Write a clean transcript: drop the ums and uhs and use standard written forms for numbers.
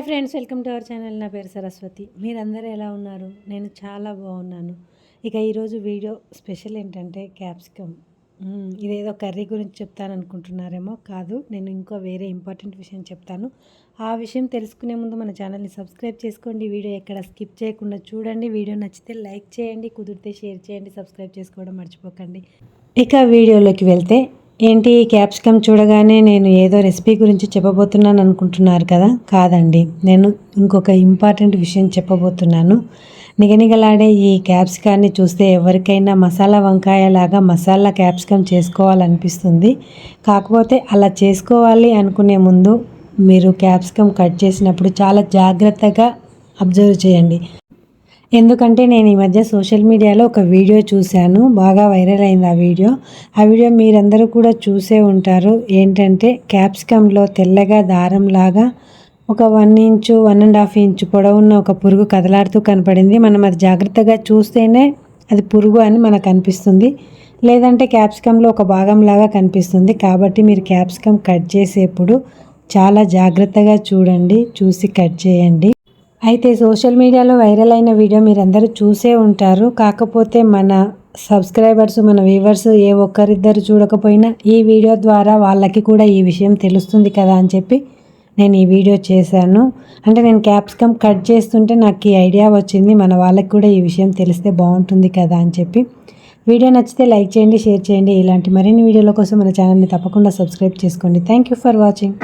Hi friends, welcome to our channel. నా పేరు సరస్వతి. మీరందరూ ఎలా ఉన్నారు? నేను చాలా బాగున్నాను. ఇక ఈరోజు వీడియో స్పెషల్ ఏంటంటే క్యాప్సికమ్. ఇదేదో కర్రీ గురించి చెప్తాను అనుకుంటున్నారేమో. కాదు, నేను ఇంకో వేరే ఇంపార్టెంట్ విషయం చెప్తాను. ఆ విషయం తెలుసుకునే ముందు మన ఛానల్ని సబ్స్క్రైబ్ చేసుకోండి. వీడియో ఎక్కడ స్కిప్ చేయకుండా చూడండి. వీడియో నచ్చితే లైక్ చేయండి, కుదిరితే షేర్ చేయండి, సబ్స్క్రైబ్ చేసుకోవడం మర్చిపోకండి. ఇక వీడియోలోకి వెళ్తే, ఏంటి క్యాప్సికమ్ చూడగానే నేను ఏదో రెసిపీ గురించి చెప్పబోతున్నాను అనుకుంటున్నారు కదా? కాదండి, నేను ఇంకొక ఇంపార్టెంట్ విషయం చెప్పబోతున్నాను. నిగనిగలాడే ఈ క్యాప్సికాన్ని చూస్తే ఎవరికైనా మసాలా వంకాయ లాగా మసాలా క్యాప్సికమ్ చేసుకోవాలనిపిస్తుంది. కాకపోతే అలా చేసుకోవాలి అనుకునే ముందు మీరు క్యాప్సికమ్ కట్ చేసినప్పుడు చాలా జాగ్రత్తగా అబ్జర్వ్ చేయండి. ఎందుకంటే నేను ఈ మధ్య సోషల్ మీడియాలో ఒక వీడియో చూశాను, బాగా వైరల్ అయింది ఆ వీడియో మీరందరూ కూడా చూసే ఉంటారు. ఏంటంటే క్యాప్సికంలో తెల్లగా దారంలాగా ఒక 1 ఇంచు 1.5 ఇంచు పొడవున్న ఒక పురుగు కదలాడుతూ కనపడింది. మనం అది జాగ్రత్తగా చూస్తేనే అది పురుగు అని మనకు అనిపిస్తుంది, లేదంటే క్యాప్సికంలో ఒక భాగంలాగా కనిపిస్తుంది. కాబట్టి మీరు క్యాప్సికమ్ కట్ చేసేప్పుడు చాలా జాగ్రత్తగా చూడండి, చూసి కట్ చేయండి. అయితే సోషల్ మీడియాలో వైరల్ అయిన వీడియో మీరందరూ చూసే ఉంటారు. కాకపోతే మన సబ్స్క్రైబర్స్, మన వ్యూవర్స్ ఏ ఒక్కరిద్దరు చూడకపోయినా ఈ వీడియో ద్వారా వాళ్ళకి కూడా ఈ విషయం తెలుస్తుంది కదా అని చెప్పి నేను ఈ వీడియో చేశాను. అంటే నేను క్యాప్సికమ్ కట్ చేస్తుంటే నాకు ఈ ఐడియా వచ్చింది, మన వాళ్ళకి కూడా ఈ విషయం తెలిస్తే బాగుంటుంది కదా అని చెప్పి. వీడియో నచ్చితే లైక్ చేయండి, షేర్ చేయండి. ఇలాంటి మరిన్ని వీడియోల కోసం మన ఛానల్ని తప్పకుండా సబ్స్క్రైబ్ చేసుకోండి. Thank you for watching.